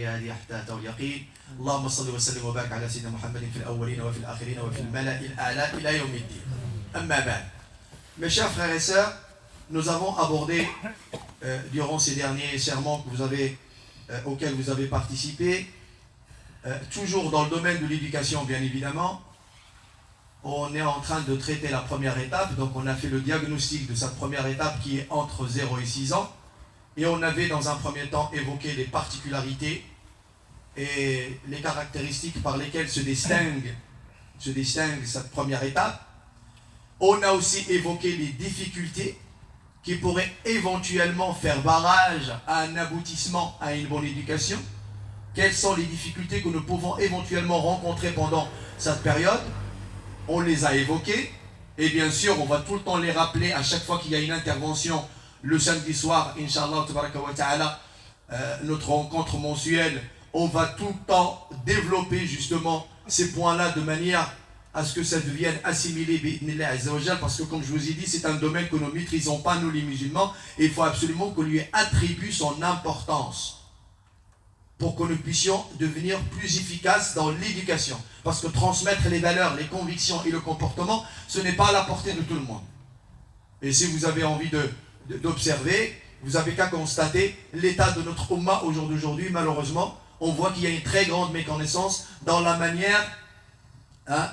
هذه حتى أتوا اليقين اللهم صل وسلم وبارك على سيدنا محمد في الأولين وفي الآخرين وفي الملأ الأعلى إلى يوم الدين. أما بعد. Mes chers frères et sœurs, nous avons abordé durant ces derniers sermons auxquels vous avez participé, toujours dans le domaine de l'éducation bien évidemment, on est en train de traiter la première étape, donc on a fait le diagnostic de cette première étape qui est entre 0 et 6 ans, et on avait dans un premier temps évoqué les particularités et les caractéristiques par lesquelles se distingue cette première étape. On a aussi évoqué les difficultés qui pourraient éventuellement faire barrage à un aboutissement à une bonne éducation. Quelles sont les difficultés que nous pouvons éventuellement rencontrer pendant cette période? On les a évoquées et bien sûr on va tout le temps les rappeler à chaque fois qu'il y a une intervention le samedi soir, Inch'Allah, notre rencontre mensuelle. On va tout le temps développer justement ces points-là de manière à ce que ça devienne assimilé parce que comme je vous ai dit, c'est un domaine que nous ne maîtrisons pas, nous les musulmans, et il faut absolument qu'on lui attribue son importance pour que nous puissions devenir plus efficaces dans l'éducation. Parce que transmettre les valeurs, les convictions et le comportement, ce n'est pas à la portée de tout le monde. Et si vous avez envie d'observer, vous n'avez qu'à constater l'état de notre Ummah au jour d'aujourd'hui. Malheureusement, on voit qu'il y a une très grande méconnaissance dans la manière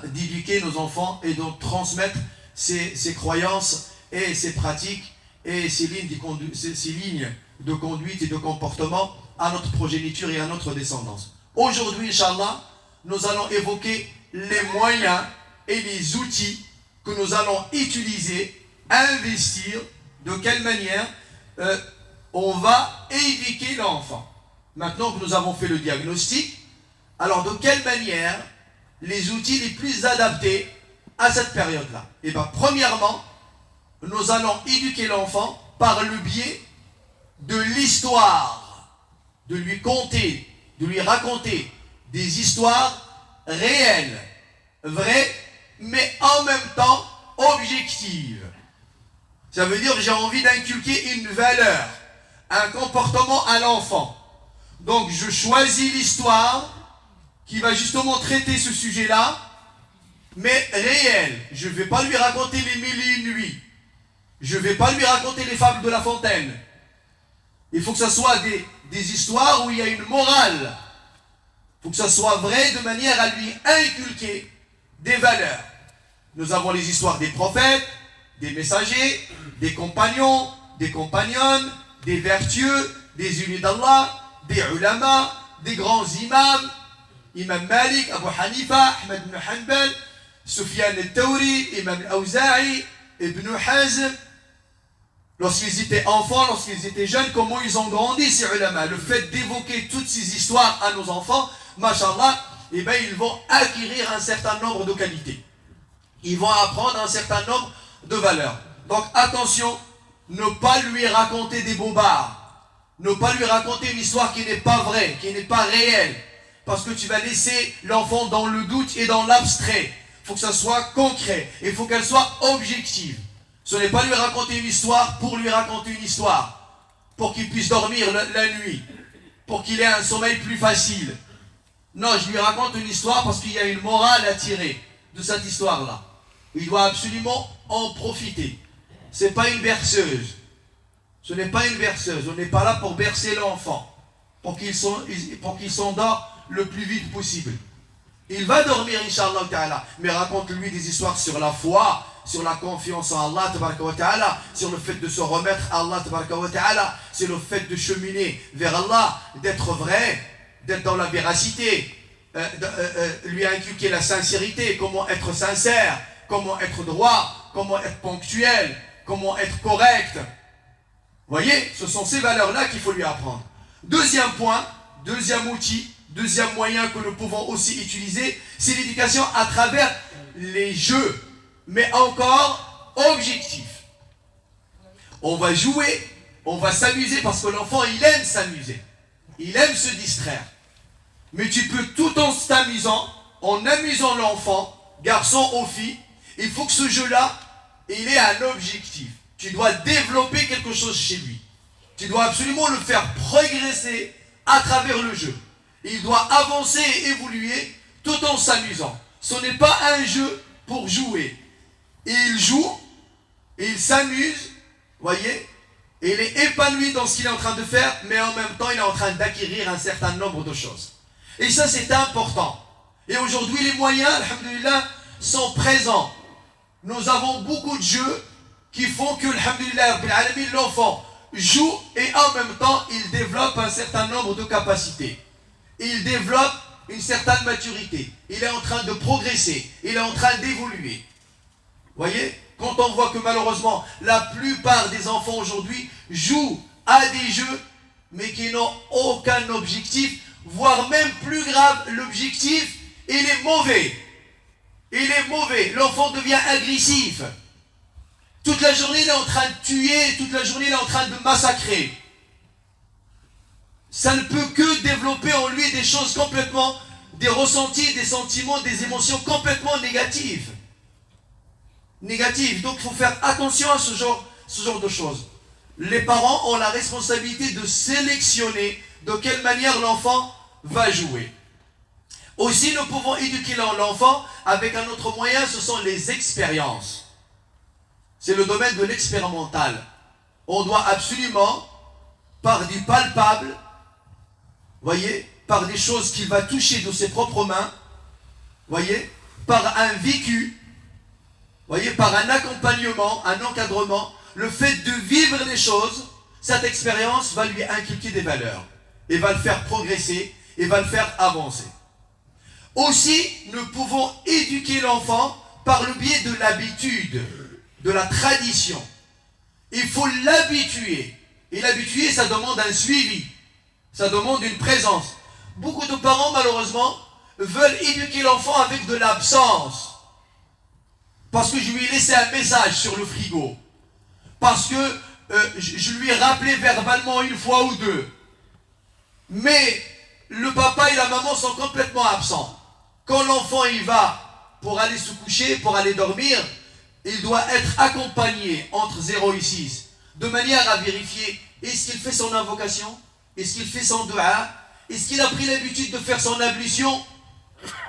d'éduquer nos enfants et de transmettre ces croyances et ces pratiques et ces lignes de conduite et de comportement à notre progéniture et à notre descendance. Aujourd'hui, Inch'Allah, nous allons évoquer les moyens et les outils que nous allons utiliser, investir, de quelle manière on va éduquer l'enfant. Maintenant que nous avons fait le diagnostic, alors de quelle manière les outils les plus adaptés à cette période-là? Et bien, premièrement, nous allons éduquer l'enfant par le biais de l'histoire, de lui conter, de lui raconter des histoires réelles, vraies, mais en même temps objectives. Ça veut dire que j'ai envie d'inculquer une valeur, un comportement à l'enfant. Donc je choisis l'histoire qui va justement traiter ce sujet-là, mais réel. Je ne vais pas lui raconter les mille et une nuits. Je ne vais pas lui raconter les fables de La Fontaine. Il faut que ce soit des histoires où il y a une morale. Il faut que ce soit vrai de manière à lui inculquer des valeurs. Nous avons les histoires des prophètes, des messagers, des compagnons, des compagnonnes, des vertueux, des unis d'Allah, des ulama, des grands imams, Imam Malik, Abu Hanifa, Ahmed ibn Hanbal, Sufyan al-Tawri, Imam al-Awza'i, Ibn Hazm. Lorsqu'ils étaient enfants, lorsqu'ils étaient jeunes, comment ils ont grandi ces ulama? Le fait d'évoquer toutes ces histoires à nos enfants, mashallah, eh bien, ils vont acquérir un certain nombre de qualités. Ils vont apprendre un certain nombre de valeurs. Donc attention, ne pas lui raconter des bobards, ne pas lui raconter une histoire qui n'est pas vraie, qui n'est pas réelle, parce que tu vas laisser l'enfant dans le doute et dans l'abstrait. Il faut que ça soit concret, il faut qu'elle soit objective. Ce n'est pas lui raconter une histoire pour lui raconter une histoire, pour qu'il puisse dormir la nuit, pour qu'il ait un sommeil plus facile. Non, je lui raconte une histoire parce qu'il y a une morale à tirer de cette histoire-là. Il doit absolument en profiter. Ce n'est pas une berceuse. Ce n'est pas une berceuse. On n'est pas là pour bercer l'enfant, pour qu'il s'endort le plus vite possible. Il va dormir, Inch'Allah Ta'ala, mais raconte-lui des histoires sur la foi, sur la confiance en Allah, sur le fait de se remettre à Allah, sur le fait de cheminer vers Allah, d'être vrai, d'être dans la véracité, lui inculquer la sincérité, comment être sincère, comment être droit, comment être ponctuel, comment être correct. Vous voyez, ce sont ces valeurs-là qu'il faut lui apprendre. Deuxième point, deuxième outil, deuxième moyen que nous pouvons aussi utiliser, c'est l'éducation à travers les jeux, mais encore objectif. On va jouer, on va s'amuser parce que l'enfant, il aime s'amuser. Il aime se distraire. Mais tu peux tout en t'amusant, en amusant l'enfant, garçon ou fille, il faut que ce jeu-là, il ait un objectif. Tu dois développer quelque chose chez lui. Tu dois absolument le faire progresser à travers le jeu. Il doit avancer et évoluer tout en s'amusant. Ce n'est pas un jeu pour jouer. Il joue, il s'amuse, voyez, et il est épanoui dans ce qu'il est en train de faire, mais en même temps, il est en train d'acquérir un certain nombre de choses. Et ça, c'est important. Et aujourd'hui, les moyens, alhamdoulilah, sont présents. Nous avons beaucoup de jeux qui font que, alhamdoulilah, l'enfant joue et en même temps, il développe un certain nombre de capacités. Il développe une certaine maturité. Il est en train de progresser. Il est en train d'évoluer. Voyez, quand on voit que malheureusement, la plupart des enfants aujourd'hui jouent à des jeux, mais qui n'ont aucun objectif, voire même plus grave, l'objectif, il est mauvais. Il est mauvais. L'enfant devient agressif. Toute la journée, il est en train de tuer. Toute la journée, il est en train de massacrer. Ça ne peut que développer en lui des choses complètement, des ressentis, des sentiments, des émotions complètement négatives. Négatives. Donc, il faut faire attention à ce genre de choses. Les parents ont la responsabilité de sélectionner de quelle manière l'enfant va jouer. Aussi, nous pouvons éduquer l'enfant avec un autre moyen, ce sont les expériences. C'est le domaine de l'expérimental. On doit absolument, par du palpable, voyez, par des choses qu'il va toucher de ses propres mains, voyez, par un vécu, voyez, par un accompagnement, un encadrement, le fait de vivre les choses, cette expérience va lui inculquer des valeurs et va le faire progresser et va le faire avancer. Aussi, nous pouvons éduquer l'enfant par le biais de l'habitude, de la tradition. Il faut l'habituer. Et l'habituer, ça demande un suivi. Ça demande une présence. Beaucoup de parents, malheureusement, veulent éduquer l'enfant avec de l'absence. Parce que je lui ai laissé un message sur le frigo. Parce que je lui ai rappelé verbalement une fois ou deux. Mais le papa et la maman sont complètement absents. Quand l'enfant y va pour aller se coucher, pour aller dormir, il doit être accompagné entre 0 et 6, de manière à vérifier, est-ce qu'il fait son invocation? Est-ce qu'il fait son dua? Est-ce qu'il a pris l'habitude de faire son ablution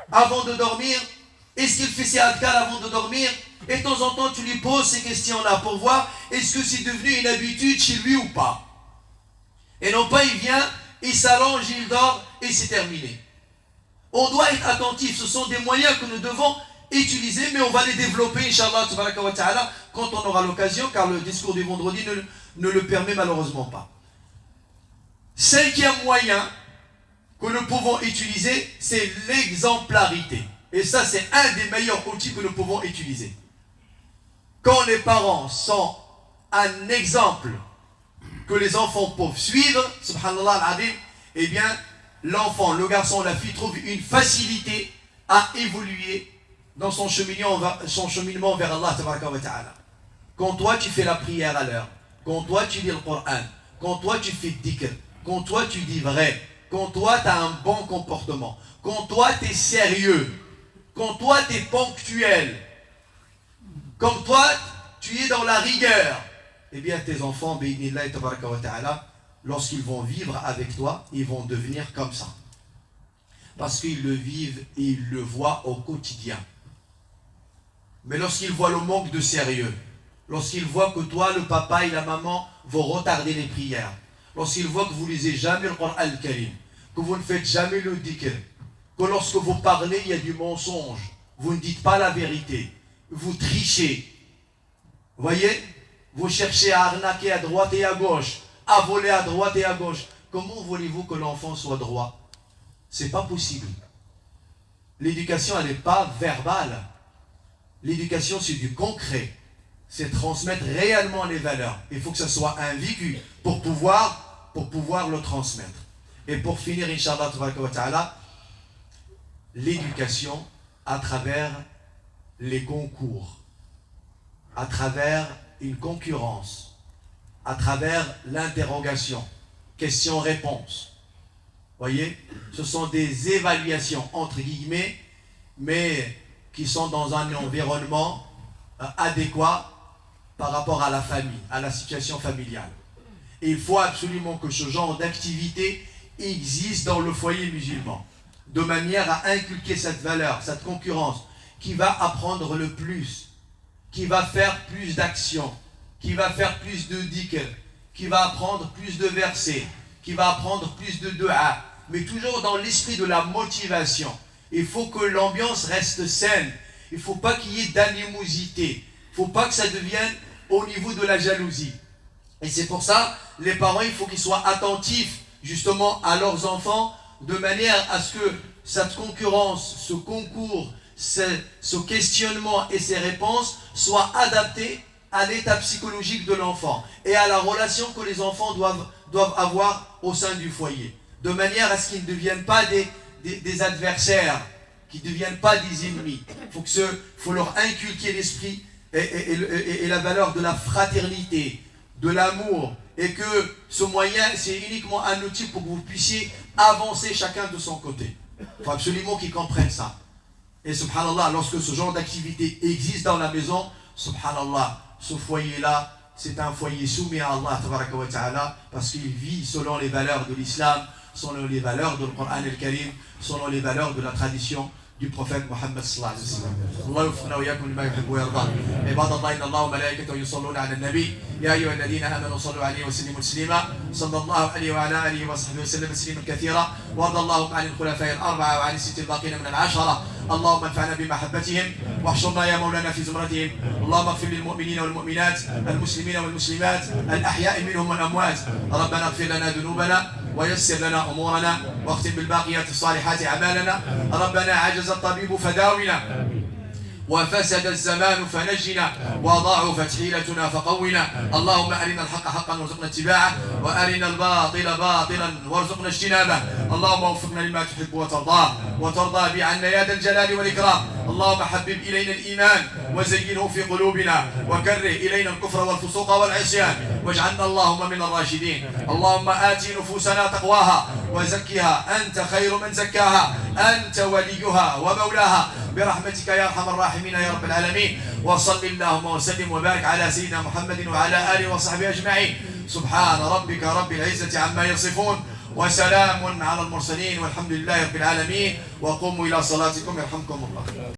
avant de dormir? Est-ce qu'il fait ses adkar avant de dormir? Et de temps en temps, tu lui poses ces questions-là pour voir est-ce que c'est devenu une habitude chez lui ou pas. Et non pas, il vient, il s'allonge, il dort et c'est terminé. On doit être attentif, ce sont des moyens que nous devons utiliser, mais on va les développer, Inch'Allah, quand on aura l'occasion, car le discours du vendredi ne le permet malheureusement pas. 5e moyen que nous pouvons utiliser, c'est l'exemplarité. Et ça, c'est un des meilleurs outils que nous pouvons utiliser. Quand les parents sont un exemple que les enfants peuvent suivre, subhanallah al-azim, eh bien, l'enfant, le garçon, la fille trouve une facilité à évoluer dans son cheminement vers Allah ta'ala. Quand toi tu fais la prière à l'heure, quand toi tu lis le Coran, quand toi tu fais dhikr, quand toi tu dis vrai, quand toi tu as un bon comportement, quand toi tu es sérieux, quand toi tu es ponctuel, comme toi tu es dans la rigueur, eh bien tes enfants, bi'idhnillah ta'ala, lorsqu'ils vont vivre avec toi, ils vont devenir comme ça. Parce qu'ils le vivent et ils le voient au quotidien. Mais lorsqu'ils voient le manque de sérieux, lorsqu'ils voient que toi, le papa et la maman vont retarder les prières, lorsqu'ils voient que vous ne lisez jamais le Coran al-Karim, que vous ne faites jamais le dhikr, que lorsque vous parlez, il y a du mensonge, vous ne dites pas la vérité, vous trichez, voyez, vous cherchez à arnaquer à droite et à gauche, à voler à droite et à gauche. Comment voulez-vous que l'enfant soit droit? C'est pas possible. L'éducation, elle n'est pas verbale. L'éducation, c'est du concret. C'est transmettre réellement les valeurs. Il faut que ça soit un vécu pour pouvoir le transmettre. Et pour finir, Inch'Allah, l'éducation à travers les concours, à travers une concurrence, à travers l'interrogation, question-réponse. Voyez, ce sont des évaluations, entre guillemets, mais qui sont dans un environnement adéquat par rapport à la famille, à la situation familiale. Et il faut absolument que ce genre d'activité existe dans le foyer musulman, de manière à inculquer cette valeur, cette concurrence, qui va apprendre le plus, qui va faire plus d'actions, qui va faire plus de dhikr, qui va apprendre plus de versets, qui va apprendre plus de dua, mais toujours dans l'esprit de la motivation. Il faut que l'ambiance reste saine, il ne faut pas qu'il y ait d'animosité, il ne faut pas que ça devienne au niveau de la jalousie. Et c'est pour ça, les parents, il faut qu'ils soient attentifs justement à leurs enfants, de manière à ce que cette concurrence, ce concours, ce questionnement et ces réponses soient adaptés à l'état psychologique de l'enfant et à la relation que les enfants doivent avoir au sein du foyer, de manière à ce qu'ils ne deviennent pas des adversaires, qu'ils ne deviennent pas des ennemis. Il faut leur inculquer l'esprit et la valeur de la fraternité, de l'amour, et que ce moyen, c'est uniquement un outil pour que vous puissiez avancer chacun de son côté. Il faut absolument qu'ils comprennent ça. Et subhanallah, lorsque ce genre d'activité existe dans la maison, subhanallah, ce foyer-là, c'est un foyer soumis à Allah tabaraka wa ta'ala, parce qu'il vit selon les valeurs de l'islam, selon les valeurs du Coran al-Karim, selon les valeurs de la tradition du prophète Mohammed sallallahu alayhi wa sallam. Allah yufqina wa yakum lima yuhibbu wa yarda. عباد الله إن الله وملائكته يصلون على النبي يا أيها الذين آمنوا صلوا عليه وسلموا تسليما صلى الله عليه وعلى آله وصحبه وسلم تسليما كثيرا وارض اللهم عن الخلفاء الأربعة وعن الستة الباقين من العشرة اللهم انفعنا بمحبتهم واحشرنا يا مولانا في زمرتهم اللهم اغفر للمؤمنين والمؤمنات المسلمين والمسلمات الأحياء منهم والأموات ربنا اغفر لنا ذنوبنا ويسر لنا أمورنا واختم بالباقيات الصالحات أعمالنا ربنا عجز الطبيب فداونا وفسد الزمان فنجنا وضعفت حيلتنا فقونا اللهم أرنا الحق حقا وارزقنا اتباعه وأرنا الباطل باطلا وارزقنا اجتنابه اللهم وفقنا لما تحب وترضى بعنا يا ذا الجلال والإكرام اللهم حبب إلينا الإيمان وزينه في قلوبنا وكره إلينا الكفر والفسوق والعصيان واجعلنا اللهم من الراشدين اللهم آت نفوسنا تقواها وزكها أنت خير من زكاها أنت وليها ومولاها برحمتك يا أرحم الراحمين يا رب العالمين وصل اللهم وسلم وبارك على سيدنا محمد وعلى آله وصحبه أجمعين سبحان ربك رب العزة عما يصفون وسلام على المرسلين والحمد لله رب العالمين وقوموا إلى صلاتكم يرحمكم الله.